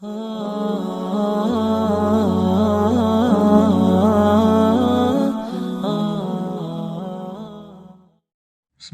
بسم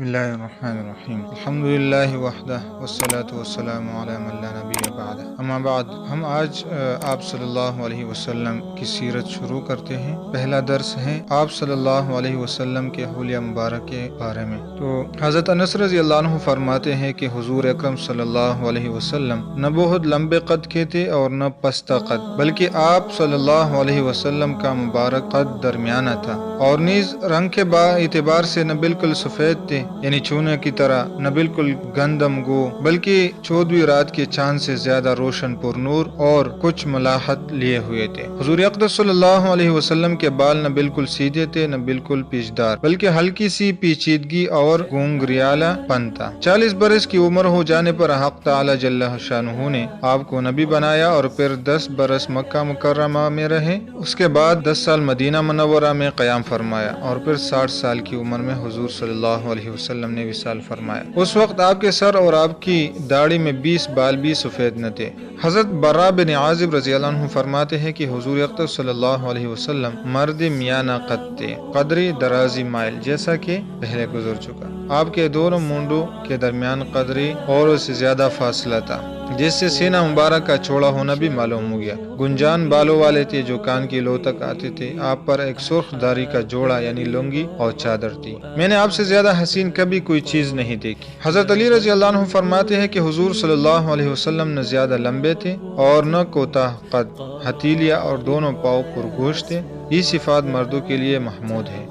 اللہ الرحمن الرحیم، الحمدللہ وحدہ والصلاة والسلام علی من لا نبی بعدہ، اما بعد۔ ہم آج آپ صلی اللہ علیہ وسلم کی سیرت شروع کرتے ہیں۔ پہلا درس ہے آپ صلی اللہ علیہ وسلم کے حلیہ مبارک کے بارے میں۔ تو حضرت انس رضی اللہ عنہ فرماتے ہیں کہ حضور اکرم صلی اللہ علیہ وسلم نہ بہت لمبے قد کے تھے اور نہ پستہ قد، بلکہ آپ صلی اللہ علیہ وسلم کا مبارک قد درمیانہ تھا، اور نیز رنگ کے اعتبار سے نہ بالکل سفید تھے یعنی چونے کی طرح، نہ بالکل گندم گو، بلکہ 14ویں رات کے چاند سے زیادہ روشن پر نور اور کچھ ملاحت لیے ہوئے تھے۔ حضور اقدس صلی اللہ علیہ وسلم کے بال نہ بالکل سیدھے تھے نہ بالکل پیچدار، بلکہ ہلکی سی پیچیدگی اور گونگریالہ پن تھا۔ 40 برس کی عمر ہو جانے پر حق تعالی جل شانہ نے آپ کو نبی بنایا، اور پھر 10 برس مکہ مکرمہ میں رہے۔ اس کے بعد 10 سال مدینہ منورہ میں قیام فرمایا، اور پھر 60 سال کی عمر میں حضور صلی اللہ علیہ وسلم نے وصال فرمایا۔ اس وقت آپ کے سر اور آپ کی داڑھی میں 20 بال بھی سفید نہ تھے۔ حضرت برا بن عازب رضی اللہ عنہ فرماتے ہیں کہ حضور اقدس صلی اللہ علیہ وسلم مرد میانہ قد تھے، قدری درازی مائل، جیسا کہ پہلے گزر چکا۔ آپ کے دونوں مونڈوں کے درمیان قدری اور سے زیادہ فاصلہ تھا، جس سے سینہ مبارک کا چوڑا ہونا بھی معلوم ہو گیا۔ گنجان بالوں والے تھے جو کان کی لو تک آتے تھے۔ آپ پر ایک سرخ داری کا جوڑا یعنی لنگی اور چادر تھی۔ میں نے آپ سے زیادہ حسین کبھی کوئی چیز نہیں دیکھی۔ حضرت علی رضی اللہ عنہ فرماتے ہیں کہ حضور صلی اللہ علیہ وسلم نہ زیادہ لمبے تھے اور نہ کوتاہ قد، ہتھیلیاں اور دونوں پاؤں پرگوش تھے۔ یہ صفات مردوں کے لیے محمود ہے،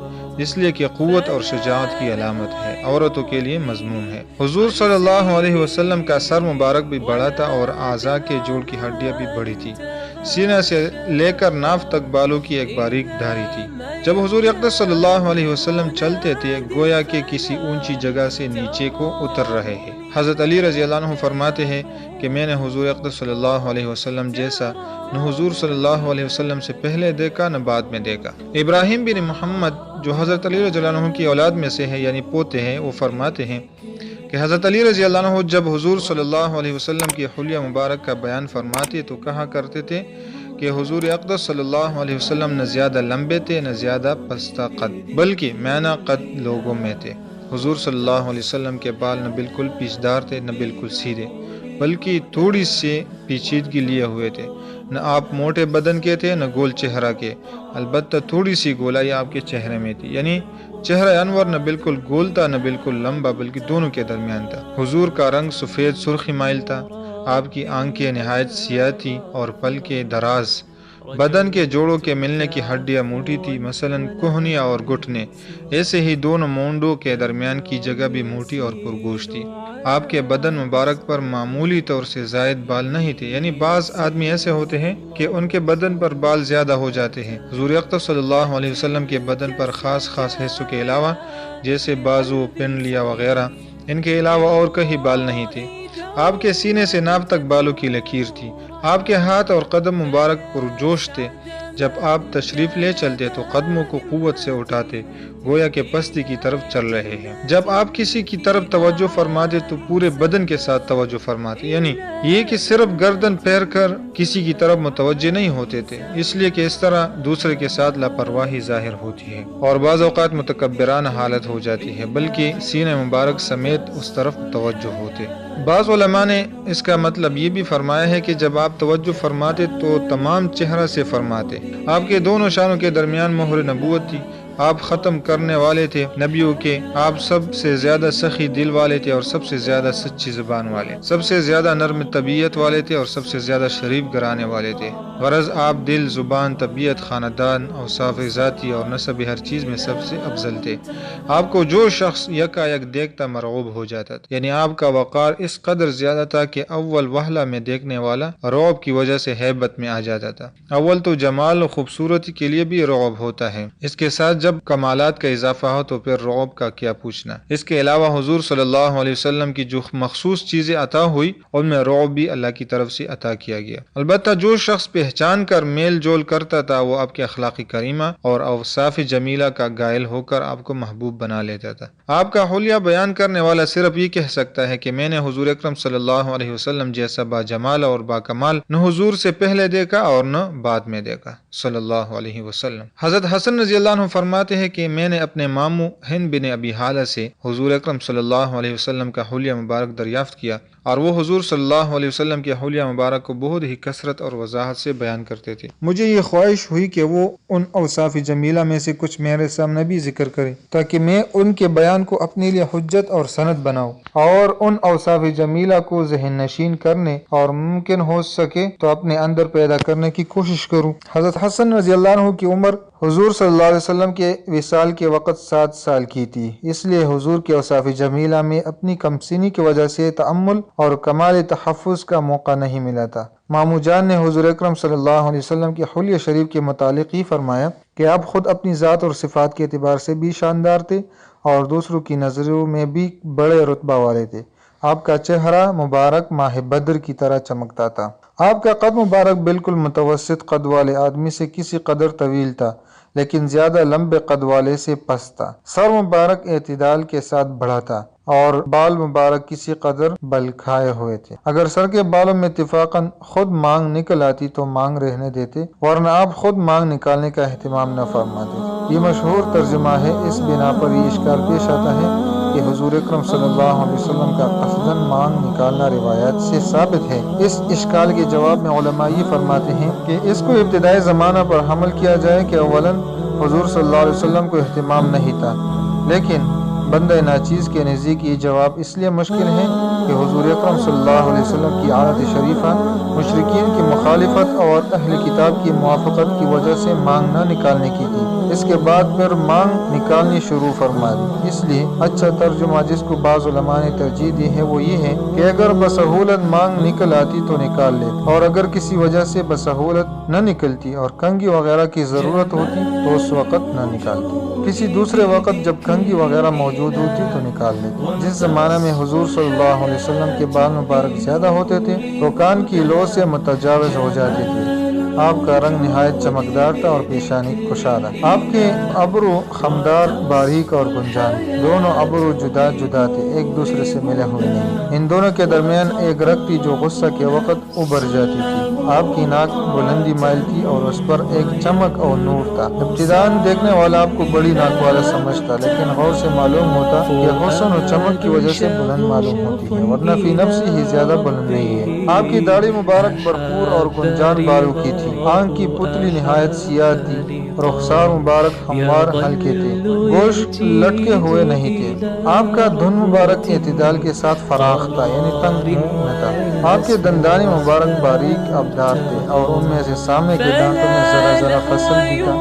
اس لیے کہ قوت اور شجاعت کی علامت ہے، عورتوں کے لیے مذموم ہے۔ حضور صلی اللہ علیہ وسلم کا سر مبارک بھی بڑا تھا اور اعضاء کے جوڑ کی ہڈیاں بھی بڑی تھی۔ سینہ سے لے کر ناف تک بالوں کی ایک باریک دھاری تھی۔ جب حضور اقدس صلی اللہ علیہ وسلم چلتے تھے گویا کہ کسی اونچی جگہ سے نیچے کو اتر رہے ہیں۔ حضرت علی رضی اللہ عنہ فرماتے ہیں کہ میں نے حضور اقدس صلی اللہ علیہ وسلم جیسا نہ حضور صلی اللہ علیہ وسلم سے پہلے دیکھا نہ بعد میں دیکھا۔ ابراہیم بن محمد جو حضرت علی رضی اللہ عنہ کی اولاد میں سے ہے یعنی پوتے ہیں، وہ فرماتے ہیں کہ حضرت علی رضی اللہ عنہ جب حضور صلی اللہ علیہ وسلم کی حلیہ مبارک کا بیان فرماتے تو کہا کرتے تھے کہ حضور اقدس صلی اللہ علیہ وسلم نہ زیادہ لمبے تھے نہ زیادہ پستہ قد، بلکہ میانہ قد لوگوں میں تھے۔ حضور صلی اللہ علیہ وسلم کے بال نہ بالکل پیچدار تھے نہ بالکل سیدھے، بلکہ تھوڑی سی پیچیدگی لیے ہوئے تھے۔ نہ آپ موٹے بدن کے تھے نہ گول چہرہ کے، البتہ تھوڑی سی گولائی آپ کے چہرے میں تھی، یعنی چہرہ انور نہ بالکل گول تھا نہ بالکل لمبا، بلکہ دونوں کے درمیان تھا۔ حضور کا رنگ سفید سرخی مائل تھا۔ آپ کی آنکھیں نہایت سیاہ تھی اور پلکیں دراز۔ بدن کے جوڑوں کے ملنے کی ہڈیاں موٹی تھی، مثلاً کوہنیاں اور گھٹنے۔ ایسے ہی دونوں مونڈوں کے درمیان کی جگہ بھی موٹی اور پرگوش تھی۔ آپ کے بدن مبارک پر معمولی طور سے زائد بال نہیں تھے، یعنی بعض آدمی ایسے ہوتے ہیں کہ ان کے بدن پر بال زیادہ ہو جاتے ہیں۔ حضور اقدس صلی اللہ علیہ وسلم کے بدن پر خاص حصوں کے علاوہ جیسے بازو، پنڈلیاں وغیرہ، ان کے علاوہ اور کہیں بال نہیں تھے۔ آپ کے سینے سے ناف تک بالوں کی لکیر تھی۔ آپ کے ہاتھ اور قدم مبارک پرجوش تھے۔ جب آپ تشریف لے چلتے تو قدموں کو قوت سے اٹھاتے، گویا کہ پستی کی طرف چل رہے ہیں۔ جب آپ کسی کی طرف توجہ فرماتے تو پورے بدن کے ساتھ توجہ فرماتے، یعنی یہ کہ صرف گردن پھیر کر کسی کی طرف متوجہ نہیں ہوتے تھے، اس لیے کہ اس طرح دوسرے کے ساتھ لاپرواہی ظاہر ہوتی ہے اور بعض اوقات متکبرانہ حالت ہو جاتی ہے، بلکہ سینہ مبارک سمیت اس طرف متوجہ ہوتے۔ بعض علماء نے اس کا مطلب یہ بھی فرمایا ہے کہ جب آپ توجہ فرماتے تو تمام چہرہ سے فرماتے۔ آپ کے دونوں شانوں کے درمیان مہر نبوت تھی۔ آپ ختم کرنے والے تھے نبیوں کے۔ آپ سب سے زیادہ سخی دل والے تھے اور سب سے زیادہ سچی زبان والے، سب سے زیادہ نرم طبیعت والے تھے اور سب سے زیادہ شریف گھرانے والے تھے۔ غرض آپ دل، زبان، طبیعت، خاندان، اوصاف ذاتی اور نسب ہر چیز میں سب سے افضل تھے۔ آپ کو جو شخص یکا یک دیکھتا مرعوب ہو جاتا تھا، یعنی آپ کا وقار اس قدر زیادہ تھا کہ اول وہلہ میں دیکھنے والا رعب کی وجہ سے ہیبت میں آ جاتا تھا۔ اول تو جمال و خوبصورتی کے لیے بھی رعب ہوتا ہے، اس کے ساتھ جب کمالات کا اضافہ ہو تو پھر رعب کا کیا پوچھنا۔ اس کے علاوہ حضور صلی اللہ علیہ وسلم کی جو مخصوص چیزیں عطا ہوئی ان میں رعب بھی اللہ کی طرف سے عطا کیا گیا۔ البتہ جو شخص پہچان کر میل جول کرتا تھا وہ آپ کے اخلاق کریمہ اور اوصاف جمیلہ کا گائل ہو کر آپ کو محبوب بنا لیتا تھا۔ آپ کا حلیہ بیان کرنے والا صرف یہ کہہ سکتا ہے کہ میں نے حضور اکرم صلی اللہ علیہ وسلم جیسا با جمال اور با کمال نہ حضور سے پہلے دیکھا اور نہ بعد میں دیکھا صلی اللہ علیہ وسلم۔ حضرت حسن رضی اللہ عنہ فرماتے ہیں کہ میں نے اپنے ماموں ہند بن ابی حالہ سے حضور اکرم صلی اللہ علیہ وسلم کا حلیہ مبارک دریافت کیا اور وہ حضور صلی اللہ علیہ وسلم کے حلیہ مبارک کو بہت ہی کثرت اور وضاحت سے بیان کرتے تھے۔ مجھے یہ خواہش ہوئی کہ وہ ان اوصاف جمیلہ میں سے کچھ میرے سامنے بھی ذکر کرے تاکہ میں ان کے بیان کو اپنے لیے حجت اور سند بناؤں اور ان اوصاف جمیلہ کو ذہن نشین کرنے اور ممکن ہو سکے تو اپنے اندر پیدا کرنے کی کوشش کروں۔ حضرت حسن رضی اللہ عنہ کی عمر حضور صلی اللہ علیہ وسلم کے وصال کے وقت 7 سال کی تھی، اس لیے حضور کے اوصاف جمیلہ میں اپنی کم سنی کی وجہ سے تأمل اور کمال تحفظ کا موقع نہیں ملا تھا۔ ماموں جان نے حضور اکرم صلی اللہ علیہ وسلم کے حلیہ شریف کے متعلق ہی فرمایا کہ آپ خود اپنی ذات اور صفات کے اعتبار سے بھی شاندار تھے اور دوسروں کی نظروں میں بھی بڑے رتبہ والے تھے۔ آپ کا چہرہ مبارک ماہ بدر کی طرح چمکتا تھا۔ آپ کا قد مبارک بالکل متوسط قد والے آدمی سے کسی قدر طویل تھا لیکن زیادہ لمبے قد والے سے پست تھا۔ سر مبارک اعتدال کے ساتھ بڑھا تھا اور بال مبارک کسی قدر بل کھائے ہوئے تھے۔ اگر سر کے بالوں میں اتفاقاً خود مانگ نکل آتی تو مانگ رہنے دیتے ورنہ آپ خود مانگ نکالنے کا اہتمام نہ فرماتے۔ یہ مشہور ترجمہ ہے۔ اس بنا پر یہ اشکال پیش آتا ہے کہ حضور اکرم صلی اللہ علیہ وسلم کا قصداً مانگ نکالنا روایات سے ثابت ہے۔ اس اشکال کے جواب میں علماء یہ فرماتے ہیں کہ اس کو ابتدائی زمانہ پر حمل کیا جائے کہ اولاً حضور صلی اللہ علیہ وسلم کو اہتمام نہیں تھا، لیکن بندہ ناچیز کے نزدیک یہ جواب اس لیے مشکل ہے کہ حضور اکرم صلی اللہ علیہ وسلم کی عادت شریفہ مشرکین کی مخالفت اور اہل کتاب کی موافقت کی وجہ سے مانگ نہ نکالنے کی تھی۔ اس کے بعد پھر مانگ نکالنی شروع فرما دی۔ اس لیے اچھا ترجمہ جس کو بعض علماء نے ترجیح دی ہے وہ یہ ہے کہ اگر بسہولت مانگ نکل آتی تو نکال لیتے اور اگر کسی وجہ سے بسہولت نہ نکلتی اور کنگھی وغیرہ کی ضرورت ہوتی تو اس وقت نہ نکالتی، کسی دوسرے وقت جب کنگھی وغیرہ موجود ہوتی تو نکال لیتے۔ جس زمانہ میں حضور صلی اللہ علیہ وسلم کے بال مبارک زیادہ ہوتے تھے تو کان کی لو سے متجاوز ہو جاتے تھے۔ آپ کا رنگ نہایت چمکدار تھا اور پیشانی کشادہ۔ آپ کے ابرو خمدار، باریک اور گنجان، دونوں ابرو جدا جدا تھے، ایک دوسرے سے ملے ہوئے نہیں۔ ان دونوں کے درمیان ایک رگ تھی جو غصہ کے وقت ابھر جاتی تھی۔ آپ کی ناک بلندی مائل تھی اور اس پر ایک چمک اور نور تھا۔ ابتداءً دیکھنے والا آپ کو بڑی ناک والا سمجھتا لیکن غور سے معلوم ہوتا کہ حسن اور چمک کی وجہ سے بلند معلوم ہوتی ہے ورنہ فی نفسی ہی زیادہ بلند نہیں ہے۔ آپ کی داڑھی مبارک بھرپور اور گنجان بالوں کی تھی۔ آنکھ کی پتلی نہایت سیاہ تھی۔ رخسار مبارک ہموار ہلکے تھے، گوشت لٹکے ہوئے نہیں تھے۔ آپ کا دھن مبارک اعتدال کے ساتھ فراخ تھا یعنی تنگ منہ نہ تھا۔ آپ کے دندانے مبارک باریک ابدار تھے اور ان میں سے سامنے کے دانتوں میں ذرا ذرا فصل بھی تھا۔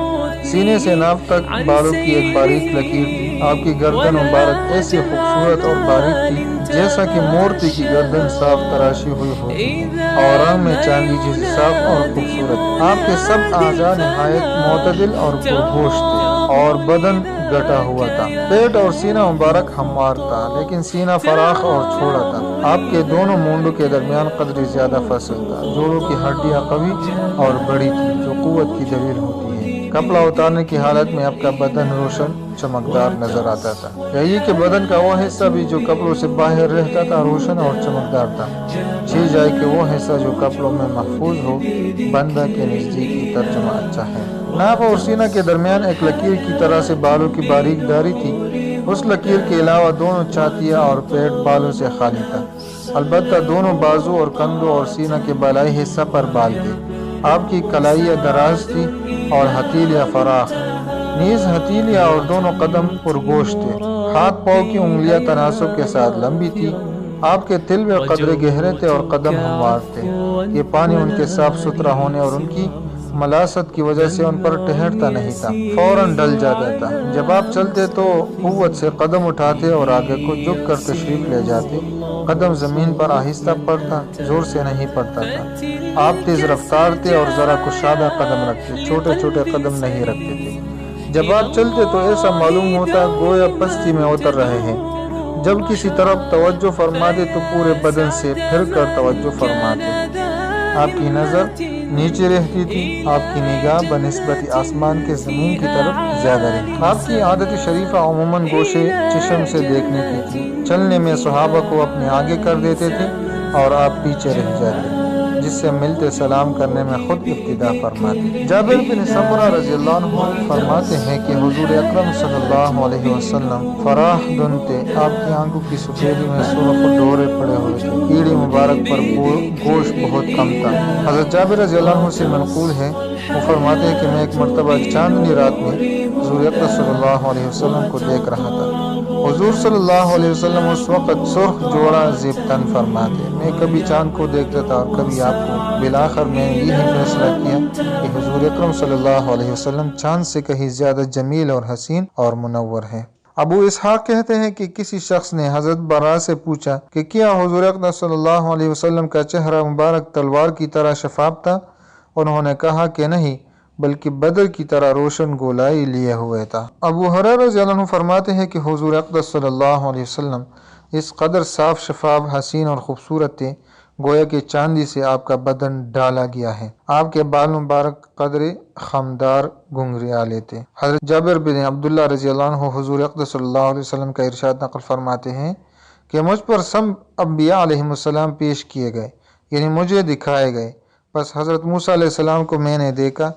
سینے سے ناف تک بالوں کی ایک باریک لکیر تھی۔ آپ کی گردن مبارک ایسی خوبصورت اور باریک تھی جیسا کہ مورتی کی گردن صاف تراشی ہوئی ہوتی اور رنگ میں چاندی جیسی صاف اور خوبصورت۔ آپ کے سب اعضاء نہایت معتدل اور پرگوش تھے اور بدن گٹا ہوا تھا۔ پیٹ اور سینہ مبارک ہموار تھا لیکن سینہ فراخ اور چھوڑا تھا۔ آپ کے دونوں مونڈوں کے درمیان قدری زیادہ فاصل تھا۔ جوڑوں کی ہڈیاں قوی اور بڑی تھی جو قوت کی دلیل ہوتی ہے۔ کپڑا اتارنے کی حالت میں آپ کا بدن روشن چمکدار نظر آتا تھا، یہی کہ بدن کا وہ حصہ بھی جو کپڑوں سے باہر رہتا تھا روشن اور چمکدار تھا۔ چھی جائے کہ وہ حصہ جو کپڑوں میں محفوظ ہو، بندہ کے نزدیک ہی ترجمہ اچھا ہے۔ ناف اور سینہ کے درمیان ایک لکیر کی طرح سے بالوں کی باریک داڑھی تھی۔ اس لکیر کے علاوہ دونوں چھاتیاں اور پیٹ بالوں سے خالی تھا، البتہ دونوں بازو اور کندھوں اور سینہ کے بالائی حصہ پر بال تھے۔ آپ کی کلائیاں دراز تھی اور ہتھیلیاں فراخ، نیز ہتھیلیاں اور دونوں قدم پرگوش تھے۔ ہاتھ پاؤں کی انگلیاں تناسب کے ساتھ لمبی تھی۔ آپ کے تلوے قدرے گہرے تھے اور قدم ہموار تھے۔ یہ پانی ان کے صاف ستھرا ہونے اور ان کی ملاست کی وجہ سے ان پر ٹھہرتا نہیں تھا، فوراً ڈل جاتا تھا۔ جب آپ چلتے تو قوت سے قدم اٹھاتے اور آگے کو جھک کر تشریف لے جاتے۔ قدم زمین پر آہستہ پڑتا، زور سے نہیں پڑتا تھا۔ آپ تیز رفتار تھے اور ذرا کشادہ قدم رکھتے، چھوٹے چھوٹے قدم نہیں رکھتے تھے۔ جب آپ چلتے تو ایسا معلوم ہوتا گویا پستی میں اتر رہے ہیں، جب کسی طرف توجہ فرماتے تو پورے بدن سے پھر کر توجہ فرماتے، آپ کی نظر نیچے رہتی تھی، آپ کی نگاہ بنسبت آسمان کے زمین کی طرف زیادہ رہتی۔ آپ کی عادت شریفہ عموماً گوشے چشم سے دیکھنے کی تھی، چلنے میں صحابہ کو اپنے آگے کر دیتے تھے اور آپ پیچھے رہ جاتے، جس سے ملتے سلام کرنے میں خود ابتدا فرماتے۔ جابر بن سمرہ رضی اللہ عنہ فرماتے ہیں کہ حضور اکرم صلی اللہ علیہ وسلم فراخ دن تھے، آپ کی آنکھوں کی سفیدی میں سرخ ڈورے پڑے ہوئے تھے، ایڑی مبارک پر گوشت بہت کم تھا۔ حضرت جابر رضی اللہ عنہ سے منقول ہے، وہ فرماتے ہیں کہ میں ایک مرتبہ چاندنی رات میں حضور اکرم صلی اللہ علیہ وسلم کو دیکھ رہا تھا۔ حضور صلی اللہ علیہ وسلم اس وقت سرخ جوڑا زیب تن فرماتے، میں کبھی چاند کو دیکھتا تھا اور کبھی آپ کو۔ بالآخر میں نے یہی فیصلہ کیا کہ حضور اکرم صلی اللہ علیہ وسلم چاند سے کہیں زیادہ جمیل اور حسین اور منور ہے۔ ابو اسحاق کہتے ہیں کہ کسی شخص نے حضرت برا سے پوچھا کہ کیا حضور اکرم صلی اللہ علیہ وسلم کا چہرہ مبارک تلوار کی طرح شفاف تھا؟ انہوں نے کہا کہ نہیں، بلکہ بدر کی طرح روشن گولائی لیے ہوئے تھا۔ ابو ہریرہ رضی اللہ عنہ فرماتے ہیں کہ حضور اقدس صلی اللہ علیہ وسلم اس قدر صاف شفاف، حسین اور خوبصورت تھے گویا کہ چاندی سے آپ کا بدن ڈالا گیا ہے۔ آپ کے بال مبارک قدر خمدار گھنگریالے تھے۔ حضرت جابر بن عبداللہ رضی اللہ عنہ حضور اقدس صلی اللہ علیہ وسلم کا ارشاد نقل فرماتے ہیں کہ مجھ پر سب انبیاء علیہ السلام پیش کیے گئے، یعنی مجھے دکھائے گئے، بس حضرت موسیٰ علیہ السلام کو میں نے دیکھا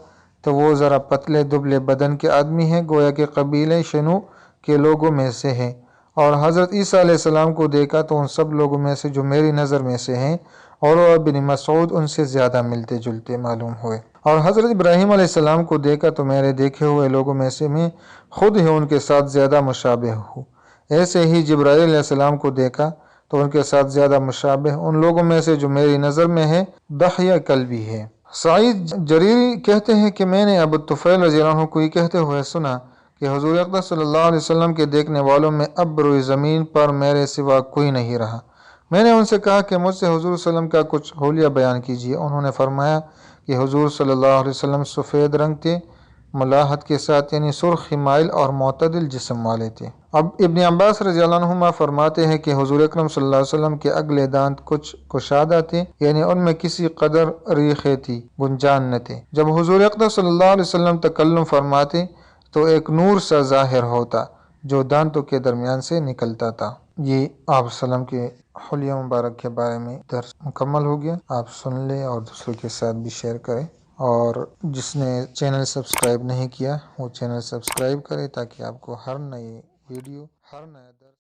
تو وہ ذرا پتلے دبلے بدن کے آدمی ہیں، گویا کہ قبیلہ شنو کے لوگوں میں سے ہیں، اور حضرت عیسیٰ علیہ السلام کو دیکھا تو ان سب لوگوں میں سے جو میری نظر میں سے ہیں، اور بن مسعود ان سے زیادہ ملتے جلتے معلوم ہوئے، اور حضرت ابراہیم علیہ السلام کو دیکھا تو میرے دیکھے ہوئے لوگوں میں سے میں خود ہی ان کے ساتھ زیادہ مشابہ ہوں، ایسے ہی جبرائیل علیہ السلام کو دیکھا تو ان کے ساتھ زیادہ مشابہ ان لوگوں میں سے جو میری نظر میں ہے دحیہ کلبی ہے۔ سعید جریری کہتے ہیں کہ میں نے ابو طفیل رضی اللہ عنہ کو یہ کہتے ہوئے سنا کہ حضور اقدس صلی اللہ علیہ وسلم کے دیکھنے والوں میں اب روئے زمین پر میرے سوا کوئی نہیں رہا۔ میں نے ان سے کہا کہ مجھ سے حضور صلی اللہ علیہ وسلم کا کچھ حلیہ بیان کیجیے۔ انہوں نے فرمایا کہ حضور صلی اللہ علیہ وسلم سفید رنگ تھے، ملاحت کے ساتھ، یعنی سرخ مائل اور معتدل جسم والے تھے۔ اب ابن عباس رضی اللہ عنہما فرماتے ہیں کہ حضور اکرم صلی اللہ علیہ وسلم کے اگلے دانت کچھ کشادہ تھے، یعنی ان میں کسی قدر ریخیں تھی، گنجان نہ تھے۔ جب حضور اکرم صلی اللہ علیہ وسلم تکلم فرماتے تو ایک نور سا ظاہر ہوتا جو دانتوں کے درمیان سے نکلتا تھا۔ یہ آپ وسلم کے حلیہ مبارک کے بارے میں درس مکمل ہو گیا۔ آپ سن لیں اور دوسروں کے ساتھ بھی شیئر کریں، اور جس نے چینل سبسکرائب نہیں کیا وہ چینل سبسکرائب کرے تاکہ آپ کو ہر نئی ویڈیو، ہر نیا درس